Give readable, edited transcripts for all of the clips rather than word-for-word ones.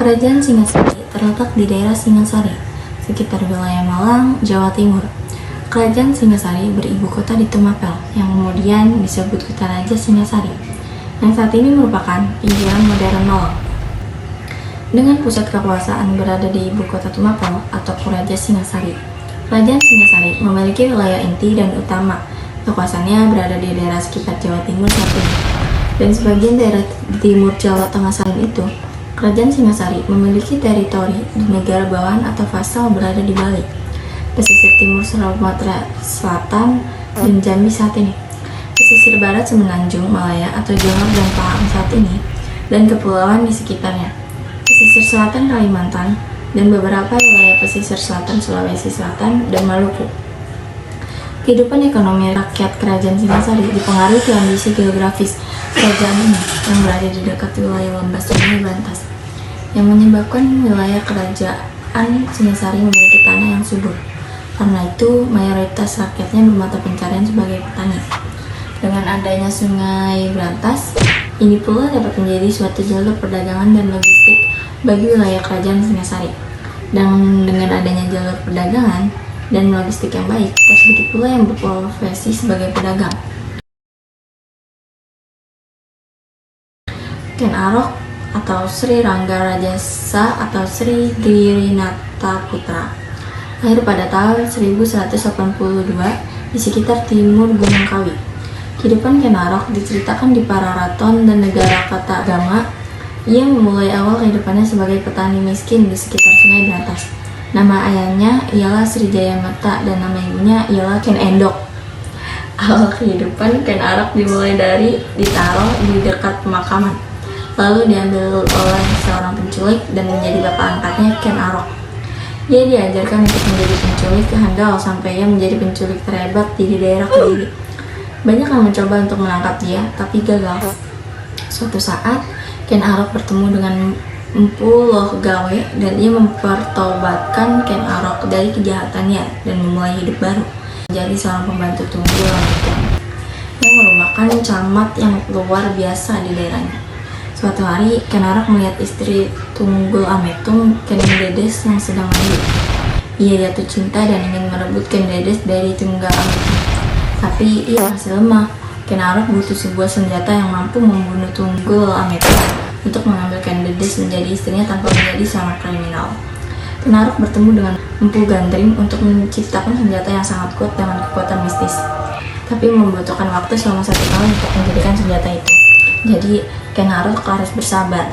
Kerajaan Singasari terletak di daerah Singasari, sekitar wilayah Malang, Jawa Timur. Kerajaan Singasari beribu kota di Tumapel, yang kemudian disebut Kota Raja Singasari, yang saat ini merupakan pinggiran modern Malang. Dengan pusat kekuasaan berada di ibu kota Tumapel atau Raja Singasari, Kerajaan Singasari memiliki wilayah inti dan utama. Kekuasaannya berada di daerah sekitar Jawa Timur saat ini, dan sebagian daerah timur Jawa Tengah saat itu. Kerajaan Singasari memiliki teritori di negara bawahan atau vassal berada di Bali, pesisir timur Sumatera Selatan, dan Jambi saat ini, pesisir barat Semenanjung Malaya atau Johor dan Pahang saat ini, dan kepulauan di sekitarnya, pesisir selatan Kalimantan, dan beberapa wilayah pesisir selatan Sulawesi Selatan dan Maluku. Kehidupan ekonomi rakyat Kerajaan Singasari dipengaruhi kondisi geografis kerajaan ini yang berada di dekat wilayah lembah Sungai Brantas, yang menyebabkan wilayah Kerajaan Singasari memiliki tanah yang subur. Karena itu, mayoritas rakyatnya bermata pencarian sebagai petani. Dengan adanya Sungai Brantas, ini pula dapat menjadi suatu jalur perdagangan dan logistik bagi wilayah Kerajaan Singasari. Dan dengan adanya jalur perdagangan dan logistik yang baik, tak sedikit pula yang berprofesi sebagai pedagang. Ken Arok atau Sri Rangga Rajasa atau Sri Girinata Putra lahir pada tahun 1182 di sekitar timur Gunung Kawi. Kehidupan Ken Arok diceritakan di Pararaton dan Negara Katagama. Ia memulai awal kehidupannya sebagai petani miskin di sekitar Sungai Brantas. Nama ayahnya ialah Sri Jayamata dan nama ibunya ialah Ken Endok. Awal kehidupan Ken Arok dimulai dari ditaruh di dekat pemakaman, lalu diambil oleh seorang penculik dan menjadi bapak angkatnya Ken Arok. Ia diajarkan untuk menjadi penculik handal sampai ia menjadi penculik terhebat di daerah Kediri. Banyak yang mencoba untuk menangkap dia, tapi gagal. Suatu saat, Ken Arok bertemu dengan Empu Loh Gawe dan ia mempertobatkan Ken Arok dari kejahatannya dan memulai hidup baru, menjadi seorang pembantu tunggul yang merupakan camat yang luar biasa di daerahnya. Suatu hari, Ken Arok melihat istri Tunggul Ametung, Ken Dedes, yang sedang mandi. Ia jatuh cinta dan ingin merebut Ken Dedes dari Tunggal Ametung. Tapi ia masih lemah. Ken Arok butuh sebuah senjata yang mampu membunuh Tunggul Ametung untuk mengambil Ken Dedes menjadi istrinya tanpa menjadi seorang kriminal. Ken Arok bertemu dengan Empu Gandring untuk menciptakan senjata yang sangat kuat dengan kekuatan mistis. Tapi membutuhkan waktu selama 1 tahun untuk menjadikan senjata itu. Jadi, Ken Arok harus bersabar.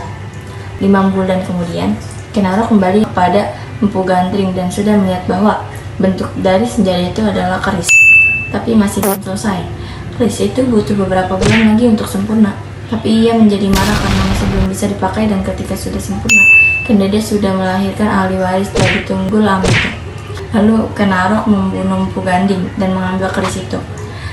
5 bulan kemudian, Ken Arok kembali kepada Empu Gandring dan sudah melihat bahwa bentuk dari senjata itu adalah keris. Tapi masih belum selesai. Keris itu butuh beberapa bulan lagi untuk sempurna. Tapi ia menjadi marah karena masih belum bisa dipakai, dan ketika sudah sempurna, Ken Dedes sudah melahirkan ahli waris dari Tunggul Ametung. Lalu Ken Arok membunuh Empu Gandring dan mengambil keris itu.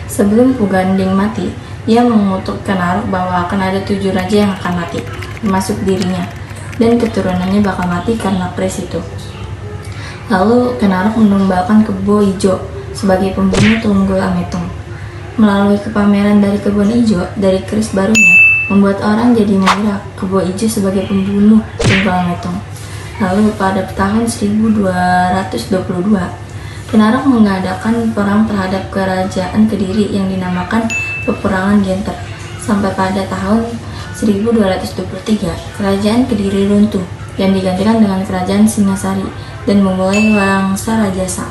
Sebelum Empu Gandring mati, ia mengutuk Ken Arok bahwa akan ada 7 raja yang akan mati, termasuk dirinya, dan keturunannya bakal mati karena keris itu. Lalu Ken Arok menumbalkan Kebo Ijo sebagai pembunuh Tunggul Ametung. Melalui kepameran dari kebun ijo dari keris barunya, membuat orang jadi mengira Kebo Ijo sebagai pembunuh Tunggul Ametung. Lalu pada tahun 1222, Ken Arok mengadakan perang terhadap kerajaan Kediri yang dinamakan Peperangan Genter. Sampai pada tahun 1223, kerajaan Kediri runtuh dan digantikan dengan kerajaan Singasari dan memulai Wangsa Rajasa.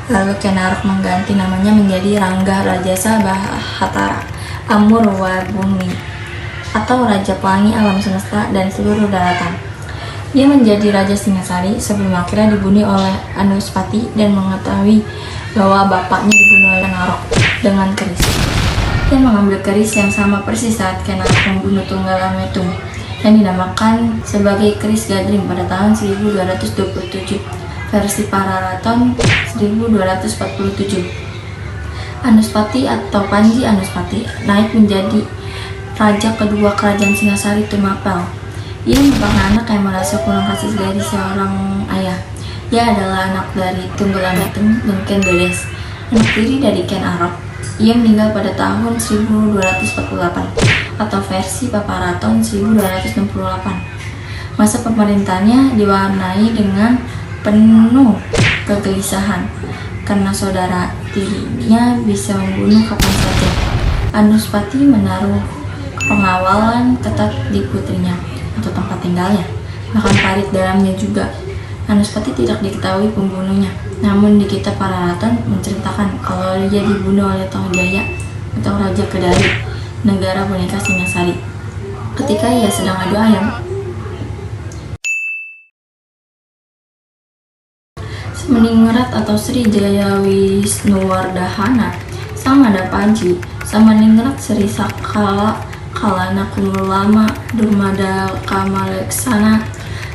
Lalu Ken Arok mengganti namanya menjadi Rangga Rajasa Bahatara Amurwabumi, atau Raja Pelangi Alam Semesta dan seluruh daratan. Dia menjadi Raja Singasari sebelum akhirnya dibunuh oleh Anuspati dan mengetahui bahwa bapaknya dibunuh oleh Ken Arok dengan keris. Dia mengambil keris yang sama persis saat Ken Arok membunuh Tunggal Ametung, yang dinamakan sebagai keris Gadring pada tahun 1227, versi Pararaton 1247. Anuspati atau Panji Anuspati naik menjadi raja kedua kerajaan Singasari Tumapel. Ia merupakan anak yang merasa kurang kasih dari seorang ayah. Ia adalah anak dari Tunggul Ametung dan Ken Dedes, anak tiri dari Ken Arok. Ia meninggal pada tahun 1248 atau versi Paparaton 1268. Masa pemerintahannya diwarnai dengan penuh kegelisahan karena saudara tirinya bisa membunuh kapan saja. Anuspati menaruh pengawalan ketat di putrinya atau tempat tinggalnya, bahkan parit dalamnya juga. Anuspati tidak diketahui pembunuhnya, namun di kitab Pararaton menceritakan kalau dia dibunuh oleh Tohjaya atau Raja Kedari, negara boneka Singasari, ketika ia sedang adu ayam. Samaningrat atau Sri Jaya Wisnuwardhana Sang Madapaji Samaningrat Sri Sakala Kalana Kumulama Durmada Kamaleksana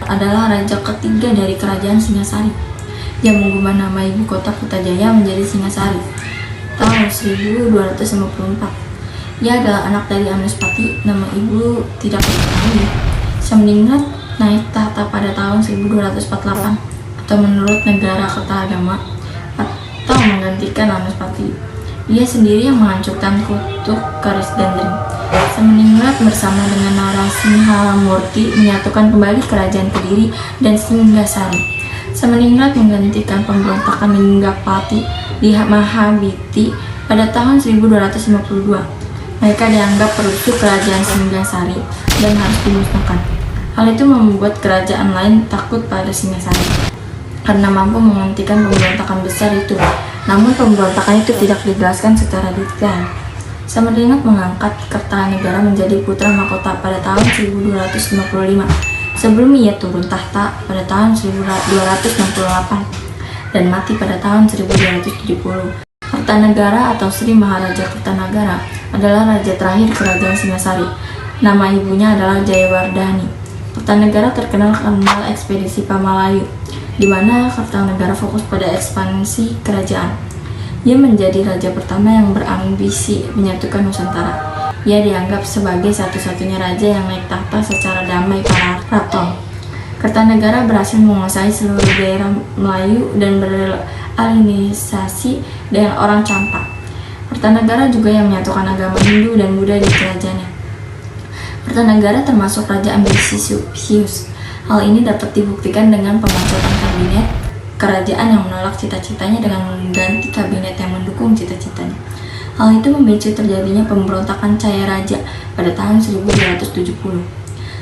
adalah raja ketiga dari kerajaan Singasari yang mengubah nama ibu kota Putrajaya menjadi Singasari tahun 1254. Ia adalah anak dari Anuspati, nama ibu tidak diketahui. Samaningrat naik tahta pada tahun 1248 atau menurut negara Kertagama atau menggantikan Anuspati. Ia sendiri yang menghancurkan kutuk Karis Gandring. Samaningrat bersama dengan Narasingha Murti menyatukan kembali kerajaan Kediri dan Singgasari. Samaningrat menggantikan pemberontakan Linggapati di Mahabiti pada tahun 1252. Mereka dianggap perusuh kerajaan Singgasari dan harus dimusnahkan. Hal itu membuat kerajaan lain takut pada Singasari karena mampu menghentikan pemberontakan besar itu. Namun pemberontakan itu tidak dijelaskan secara detail. Samaningrat mengangkat Kertanegara menjadi putra mahkota pada tahun 1255 sebelum ia turun tahta pada tahun 1268 dan mati pada tahun 1270. Kertanegara atau Sri Maharaja Kertanagara adalah raja terakhir kerajaan Singasari. Nama ibunya adalah Jayawardhani. Kertanegara terkenal karena ekspedisi Pamalayu, di mana Kertanegara fokus pada ekspansi kerajaan. Ia menjadi raja pertama yang berambisi menyatukan Nusantara. Ia dianggap sebagai satu-satunya raja yang naik tahta secara damai para raton. Kertanegara berhasil menguasai seluruh daerah Melayu dan beralinisasi dengan orang Campak. Kertanegara juga yang menyatukan agama Hindu dan Buddha di kerajaannya. Kertanegara termasuk raja ambisius. Hal ini dapat dibuktikan dengan pemecatan kabinet kerajaan yang menolak cita-citanya dengan mengganti kabinet yang mendukung cita-citanya. Hal itu memicu terjadinya pemberontakan Caya Raja pada tahun 1270.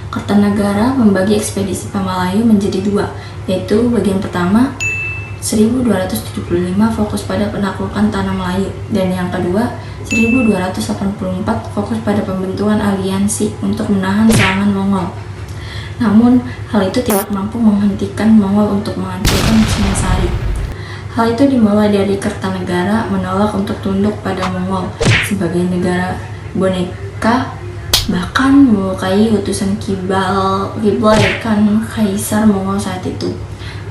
Kertanegara membagi ekspedisi Pamalayu menjadi dua, yaitu bagian pertama 1275 fokus pada penaklukan tanah Melayu, dan yang kedua 1284 fokus pada pembentukan aliansi untuk menahan serangan Mongol. Namun, hal itu tidak mampu menghentikan Mongol untuk menghancurkan Singasari. Hal itu dimulai dari Kertanegara menolak untuk tunduk pada Mongol sebagai negara boneka, bahkan melukai utusan Kublai Kaisar Mongol saat itu.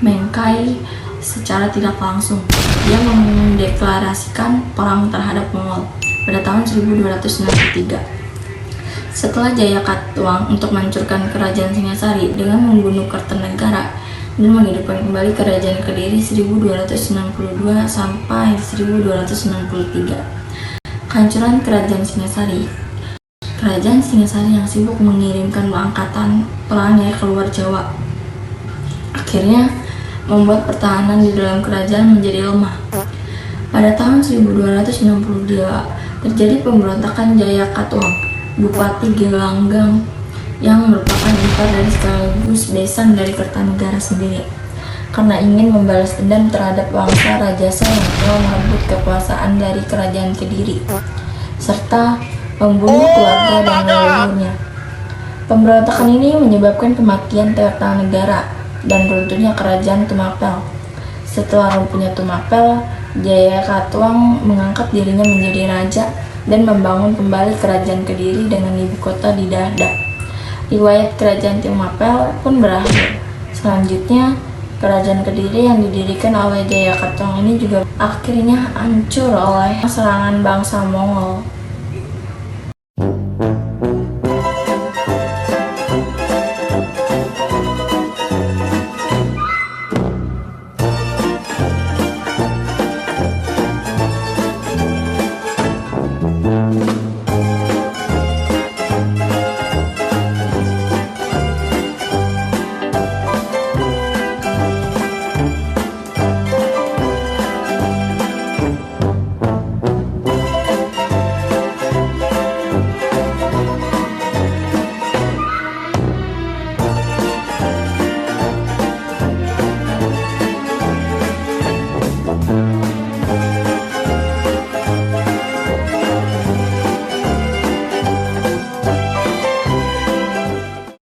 Mengkai secara tidak langsung, dia mendeklarasikan perang terhadap Mongol pada tahun 1263. Setelah Jaya Katuang untuk menghancurkan kerajaan Singasari dengan membunuh Kertanegara dan menghidupkan kembali kerajaan Kediri 1292 sampai 1293. Kehancuran kerajaan Singasari. Kerajaan Singasari yang sibuk mengirimkan angkatan perangnya keluar Jawa akhirnya membuat pertahanan di dalam kerajaan menjadi lemah. Pada tahun 1262 terjadi pemberontakan Jaya Katuang, Bupati Gelanggang, yang merupakan ipar dari sekaligus besan dari Kertanegara sendiri, karena ingin membalas dendam terhadap bangsa Rajasa yang telah merebut kekuasaan dari kerajaan Kediri, serta membunuh keluarga dan leluhurnya. Pemberontakan ini menyebabkan kematian Kertanegara dan runtuhnya kerajaan Tumapel. Setelah runtuhnya Tumapel, Jaya Katuang mengangkat dirinya menjadi raja dan membangun kembali kerajaan Kediri dengan ibu kota di Dahda. Riwayat kerajaan Tumapel pun berakhir. Selanjutnya, kerajaan Kediri yang didirikan oleh Jaya Katuang ini juga akhirnya hancur oleh serangan bangsa Mongol.